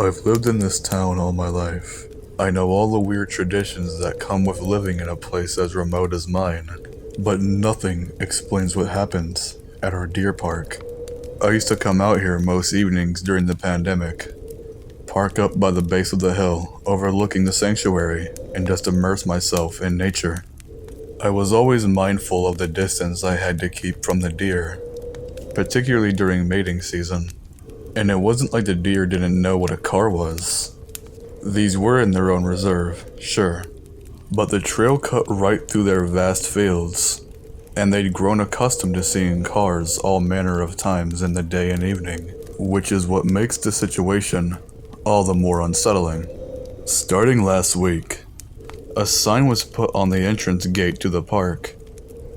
I've lived in this town all my life. I know all the weird traditions that come with living in a place as remote as mine, but nothing explains what happens at our deer park. I used to come out here most evenings during the pandemic, park up by the base of the hill overlooking the sanctuary, and just immerse myself in nature. I was always mindful of the distance I had to keep from the deer, particularly during mating season. And it wasn't like the deer didn't know what a car was. These were in their own reserve, sure, but the trail cut right through their vast fields, and they'd grown accustomed to seeing cars all manner of times in the day and evening, which is what makes the situation all the more unsettling. Starting last week, a sign was put on the entrance gate to the park.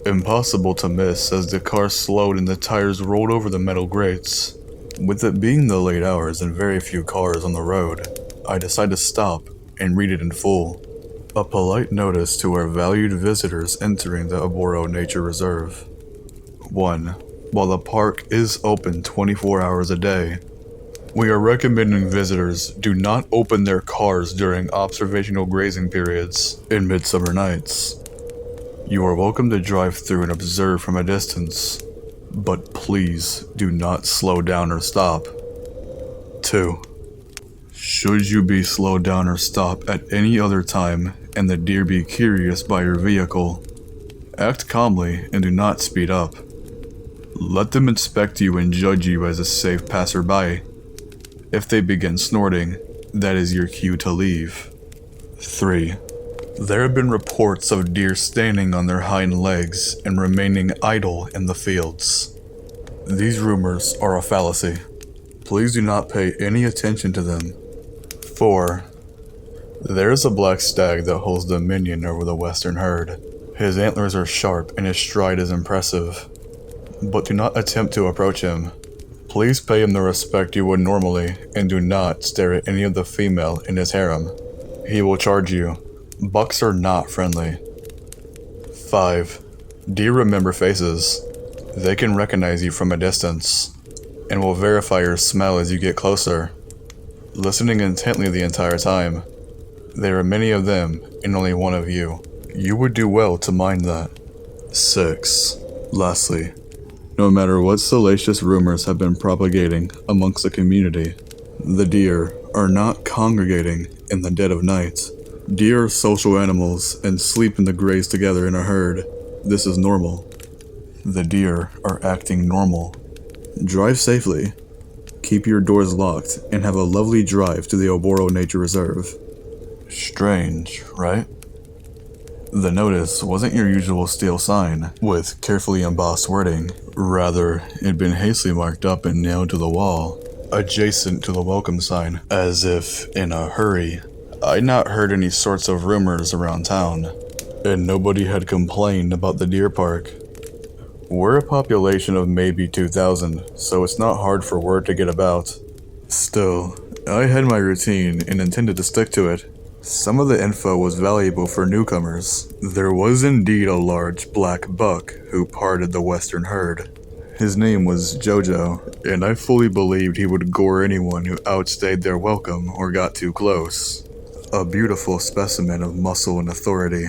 Impossible to miss as the car slowed and the tires rolled over the metal grates. With it being the late hours and very few cars on the road, I decided to stop and read it in full. A polite notice to our valued visitors entering the Aboro Nature Reserve. 1. While the park is open 24 hours a day, we are recommending visitors do not open their cars during observational grazing periods in midsummer nights. You are welcome to drive through and observe from a distance, but please do not slow down or stop. 2. Should you be slowed down or stop at any other time and the deer be curious by your vehicle, act calmly and do not speed up. Let them inspect you and judge you as a safe passerby. If they begin snorting, that is your cue to leave. 3. There have been reports of deer standing on their hind legs and remaining idle in the fields. These rumors are a fallacy. Please do not pay any attention to them. 4. There is a black stag that holds dominion over the western herd. His antlers are sharp and his stride is impressive. But do not attempt to approach him. Please pay him the respect you would normally and do not stare at any of the female in his harem. He will charge you. Bucks are not friendly. 5. Deer remember faces. They can recognize you from a distance, and will verify your smell as you get closer, listening intently the entire time. There are many of them, and only one of you. You would do well to mind that. 6. Lastly, no matter what salacious rumors have been propagating amongst the community, the deer are not congregating in the dead of night. Deer are social animals and sleep in the graze together in a herd. This is normal. The deer are acting normal. Drive safely, keep your doors locked, and have a lovely drive to the Aboro Nature Reserve. Strange, right? The notice wasn't your usual steel sign with carefully embossed wording. Rather, it'd been hastily marked up and nailed to the wall, adjacent to the welcome sign, as if in a hurry. I'd not heard any sorts of rumors around town, and nobody had complained about the deer park. We're a population of maybe 2,000, so it's not hard for word to get about. Still, I had my routine and intended to stick to it. Some of the info was valuable for newcomers. There was indeed a large black buck who parted the western herd. His name was Jojo, and I fully believed he would gore anyone who outstayed their welcome or got too close. A beautiful specimen of muscle and authority.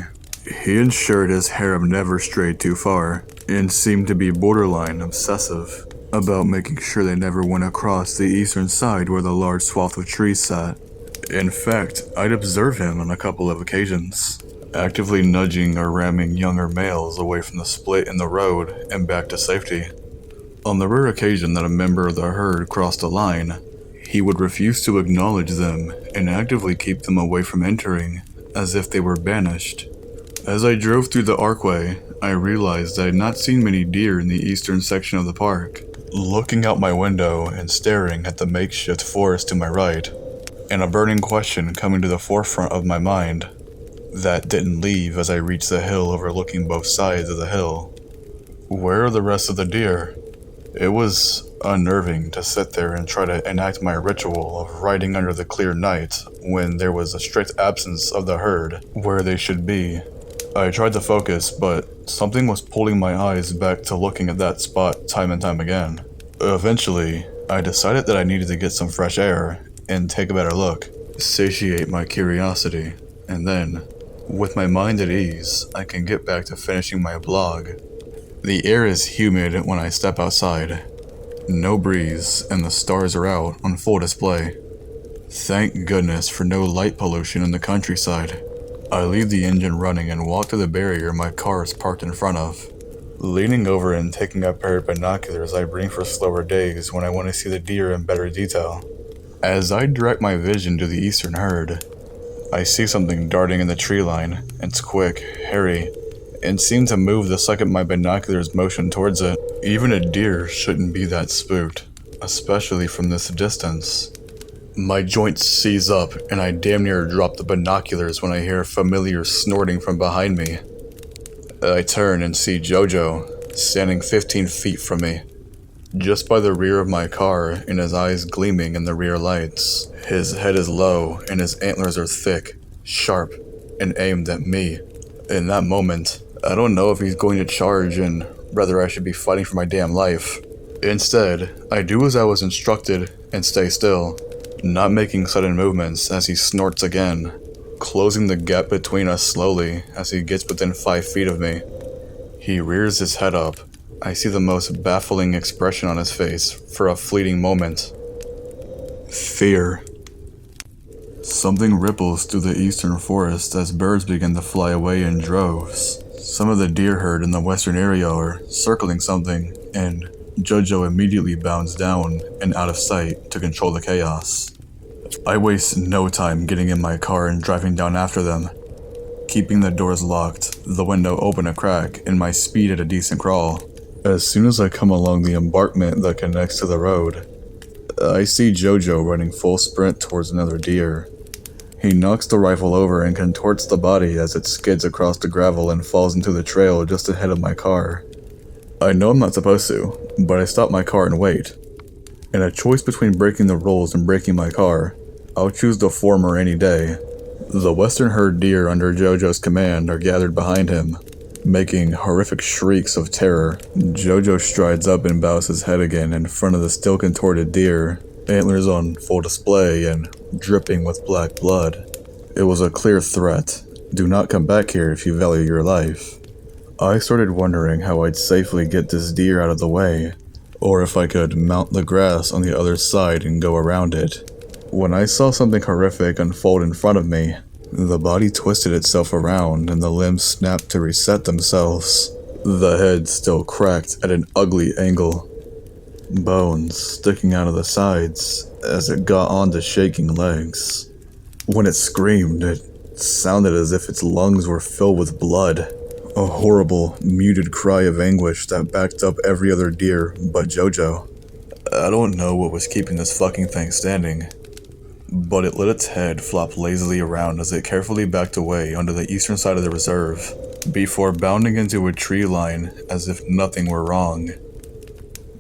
He ensured his harem never strayed too far, and seemed to be borderline obsessive about making sure they never went across the eastern side where the large swath of trees sat. In fact, I'd observe him on a couple of occasions, actively nudging or ramming younger males away from the split in the road and back to safety. On the rare occasion that a member of the herd crossed a line, he would refuse to acknowledge them and actively keep them away from entering, as if they were banished. As I drove through the archway, I realized I had not seen many deer in the eastern section of the park. Looking out my window and staring at the makeshift forest to my right, and a burning question coming to the forefront of my mind that didn't leave as I reached the hill overlooking both sides of the hill. Where are the rest of the deer? It was unnerving to sit there and try to enact my ritual of riding under the clear night when there was a strict absence of the herd where they should be. I tried to focus, but something was pulling my eyes back to looking at that spot time and time again. Eventually, I decided that I needed to get some fresh air and take a better look, satiate my curiosity, and then, with my mind at ease, I can get back to finishing my blog. The air is humid when I step outside. No breeze, and the stars are out on full display. Thank goodness for no light pollution in the countryside. I leave the engine running and walk to the barrier my car is parked in front of. Leaning over and taking a pair of binoculars I bring for slower days when I want to see the deer in better detail. As I direct my vision to the eastern herd, I see something darting in the tree line. It's quick, hairy, and seemed to move the second my binoculars motioned towards it. Even a deer shouldn't be that spooked, especially from this distance. My joints seize up, and I damn near drop the binoculars when I hear familiar snorting from behind me. I turn and see Jojo, standing 15 feet from me, just by the rear of my car, and his eyes gleaming in the rear lights. His head is low, and his antlers are thick, sharp, and aimed at me. In that moment, I don't know if he's going to charge and whether I should be fighting for my damn life. Instead, I do as I was instructed and stay still, not making sudden movements as he snorts again, closing the gap between us slowly as he gets within 5 feet of me. He rears his head up. I see the most baffling expression on his face for a fleeting moment. Fear. Something ripples through the eastern forest as birds begin to fly away in droves. Some of the deer herd in the western area are circling something, and Jojo immediately bounds down and out of sight to control the chaos. I waste no time getting in my car and driving down after them, keeping the doors locked, the window open a crack, and my speed at a decent crawl. As soon as I come along the embankment that connects to the road, I see Jojo running full sprint towards another deer. He knocks the rifle over and contorts the body as it skids across the gravel and falls into the trail just ahead of my car. I know I'm not supposed to, but I stop my car and wait. In a choice between breaking the rules and breaking my car, I'll choose the former any day. The western herd deer under Jojo's command are gathered behind him, making horrific shrieks of terror. Jojo strides up and bows his head again in front of the still contorted deer, antlers on full display and dripping with black blood. It was a clear threat. Do not come back here if you value your life. I started wondering how I'd safely get this deer out of the way, or if I could mount the grass on the other side and go around it. When I saw something horrific unfold in front of me, the body twisted itself around and the limbs snapped to reset themselves. The head still cracked at an ugly angle, bones sticking out of the sides as it got onto shaking legs. When it screamed, it sounded as if its lungs were filled with blood. A horrible, muted cry of anguish that backed up every other deer but Jojo. I don't know what was keeping this fucking thing standing, but it let its head flop lazily around as it carefully backed away onto the eastern side of the reserve, before bounding into a tree line as if nothing were wrong.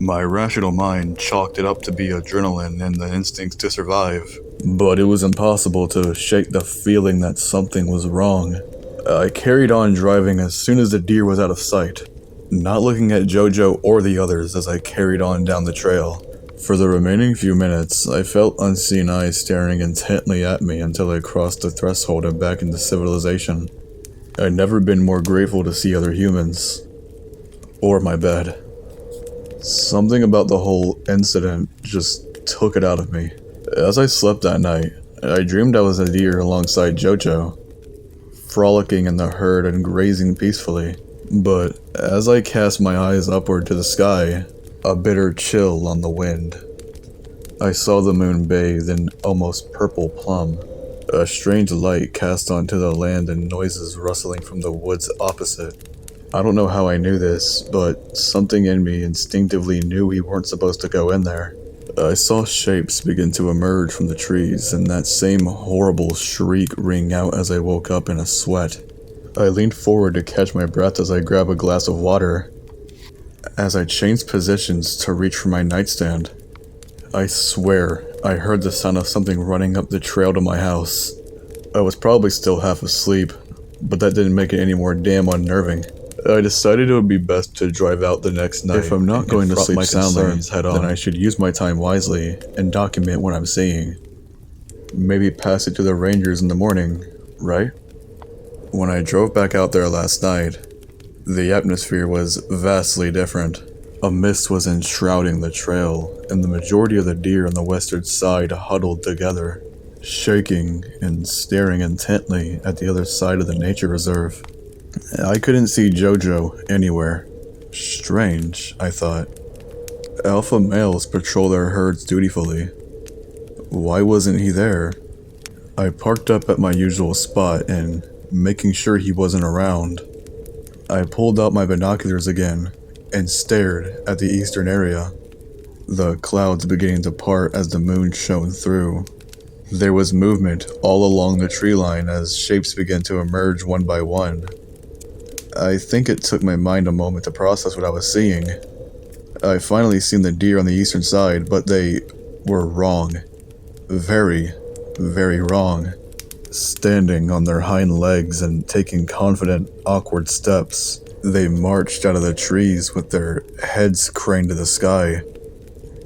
My rational mind chalked it up to be adrenaline and the instincts to survive, but it was impossible to shake the feeling that something was wrong. I carried on driving as soon as the deer was out of sight, not looking at Jojo or the others as I carried on down the trail. For the remaining few minutes, I felt unseen eyes staring intently at me until I crossed the threshold and back into civilization. I'd never been more grateful to see other humans. Or my bed. Something about the whole incident just took it out of me. As I slept that night, I dreamed I was a deer alongside Jojo, frolicking in the herd and grazing peacefully. But as I cast my eyes upward to the sky, a bitter chill on the wind. I saw the moon bathed in almost purple plum, a strange light cast onto the land and noises rustling from the woods opposite. I don't know how I knew this, but something in me instinctively knew we weren't supposed to go in there. I saw shapes begin to emerge from the trees, and that same horrible shriek ring out as I woke up in a sweat. I leaned forward to catch my breath as I grabbed a glass of water. As I changed positions to reach for my nightstand, I swear I heard the sound of something running up the trail to my house. I was probably still half asleep, but that didn't make it any more damn unnerving. I decided it would be best to drive out the next night. If I'm not going to sleep soundly, then I should use my time wisely and document what I'm seeing. Maybe pass it to the rangers in the morning, right? When I drove back out there last night, the atmosphere was vastly different. A mist was enshrouding the trail, and the majority of the deer on the western side huddled together, shaking and staring intently at the other side of the nature reserve. I couldn't see Jojo anywhere. Strange, I thought. Alpha males patrol their herds dutifully. Why wasn't he there? I parked up at my usual spot and, making sure he wasn't around, I pulled out my binoculars again and stared at the eastern area, the clouds beginning to part as the moon shone through. There was movement all along the tree line as shapes began to emerge one by one. I think it took my mind a moment to process what I was seeing. I finally seen the deer on the eastern side, but they were wrong. Very, very wrong. Standing on their hind legs and taking confident, awkward steps, they marched out of the trees with their heads craned to the sky,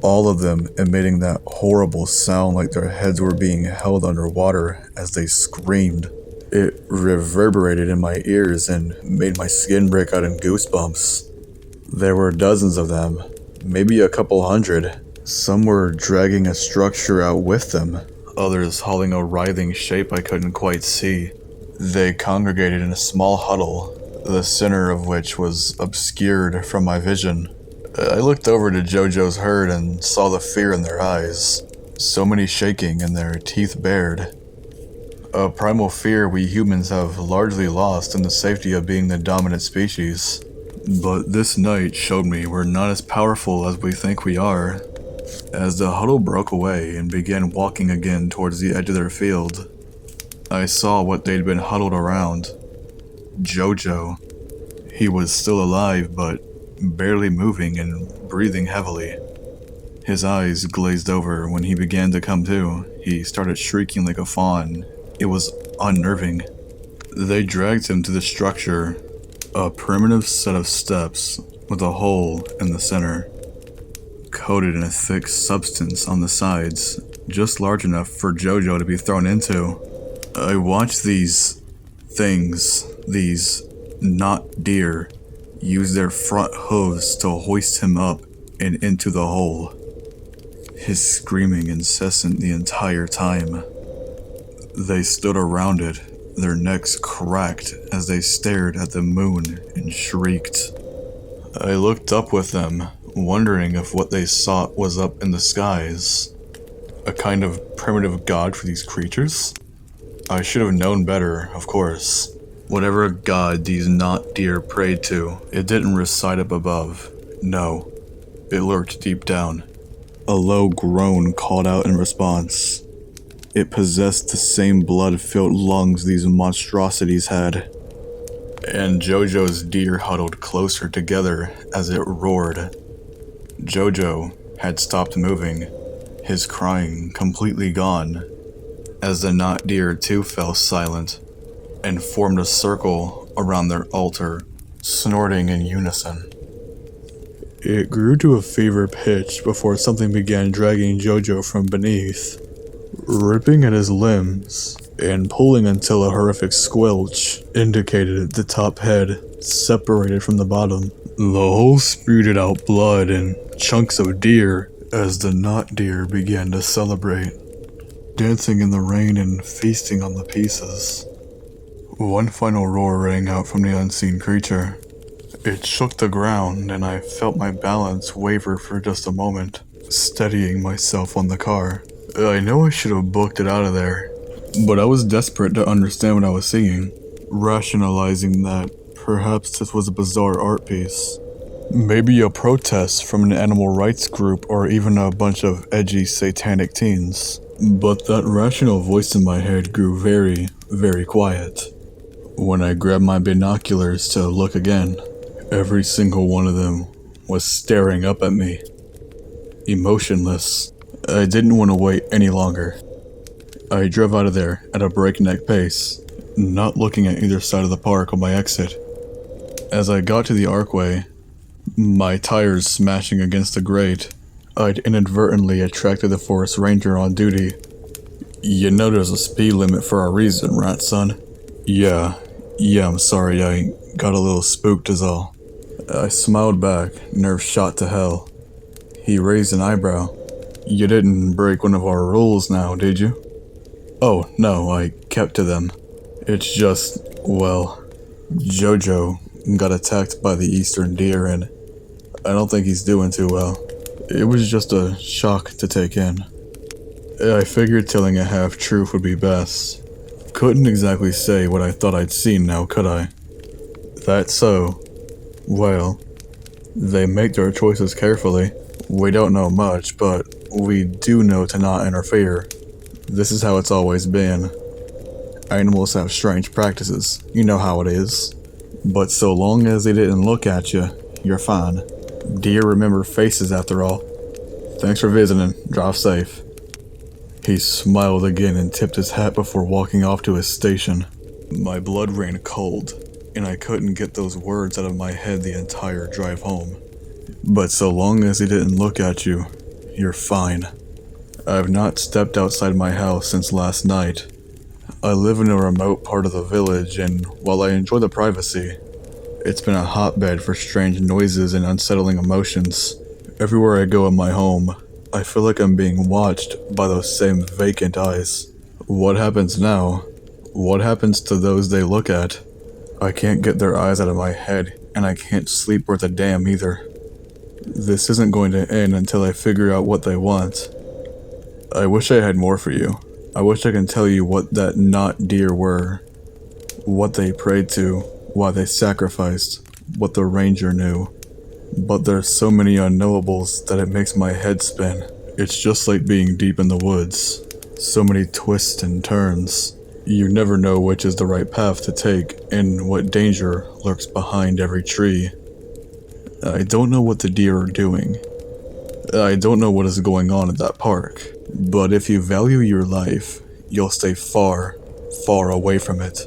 all of them emitting that horrible sound like their heads were being held underwater as they screamed. It reverberated in my ears and made my skin break out in goosebumps. There were dozens of them, maybe a couple hundred. Some were dragging a structure out with them, others hauling a writhing shape I couldn't quite see. They congregated in a small huddle, the center of which was obscured from my vision. I looked over to Jojo's herd and saw the fear in their eyes, so many shaking and their teeth bared. A primal fear we humans have largely lost in the safety of being the dominant species. But this night showed me we're not as powerful as we think we are. As the huddle broke away and began walking again towards the edge of their field, I saw what they'd been huddled around. Jojo. He was still alive, but barely moving and breathing heavily. His eyes glazed over when he began to come to. He started shrieking like a fawn. It was unnerving. They dragged him to the structure, a primitive set of steps with a hole in the center, coated in a thick substance on the sides, just large enough for Jojo to be thrown into. I watched these things, these not deer, use their front hooves to hoist him up and into the hole, his screaming incessant the entire time. They stood around it, their necks cracked as they stared at the moon and shrieked. I looked up with them, wondering if what they sought was up in the skies. A kind of primitive god for these creatures? I should have known better, of course. Whatever god these not deer prayed to, it didn't reside up above. No, it lurked deep down. A low groan called out in response. It possessed the same blood-filled lungs these monstrosities had. And Jojo's deer huddled closer together as it roared. Jojo had stopped moving, his crying completely gone, as the not deer too fell silent and formed a circle around their altar, snorting in unison. It grew to a fever pitch before something began dragging Jojo from beneath, ripping at his limbs and pulling until a horrific squelch indicated the top head separated from the bottom. The hole spewed out blood and chunks of deer as the not deer began to celebrate, dancing in the rain and feasting on the pieces. One final roar rang out from the unseen creature. It shook the ground and I felt my balance waver for just a moment, steadying myself on the car. I know I should have booked it out of there, but I was desperate to understand what I was seeing, rationalizing that perhaps this was a bizarre art piece. Maybe a protest from an animal rights group or even a bunch of edgy satanic teens. But that rational voice in my head grew very, very quiet. When I grabbed my binoculars to look again, every single one of them was staring up at me, emotionless. I didn't want to wait any longer. I drove out of there at a breakneck pace, not looking at either side of the park on my exit. As I got to the archway, my tires smashing against the grate, I'd inadvertently attracted the forest ranger on duty. You know there's a speed limit for a reason, right, son? Yeah, I'm sorry, I got a little spooked is all. I smiled back, nerves shot to hell. He raised an eyebrow. You didn't break one of our rules now, did you? Oh, no, I kept to them. It's just, well, Jojo got attacked by the eastern deer and I don't think he's doing too well. It was just a shock to take in. I figured telling a half-truth would be best. Couldn't exactly say what I thought I'd seen now, could I? That's so. Well, they make their choices carefully. We don't know much, but we do know to not interfere. This is how it's always been. Animals have strange practices, you know how it is. But so long as they didn't look at you, you're fine. Deer remember faces after all. Thanks for visiting. Drive safe. He smiled again and tipped his hat before walking off to his station. My blood ran cold, and I couldn't get those words out of my head the entire drive home. But so long as he didn't look at you, you're fine. I've not stepped outside my house since last night. I live in a remote part of the village, and while I enjoy the privacy, it's been a hotbed for strange noises and unsettling emotions. Everywhere I go in my home, I feel like I'm being watched by those same vacant eyes. What happens now? What happens to those they look at? I can't get their eyes out of my head, and I can't sleep worth a damn either. This isn't going to end until I figure out what they want. I wish I had more for you. I wish I could tell you what that not deer were. What they prayed to, why they sacrificed, what the ranger knew. But there's so many unknowables that it makes my head spin. It's just like being deep in the woods. So many twists and turns. You never know which is the right path to take and what danger lurks behind every tree. I don't know what the deer are doing. I don't know what is going on at that park. But if you value your life, you'll stay far, far away from it.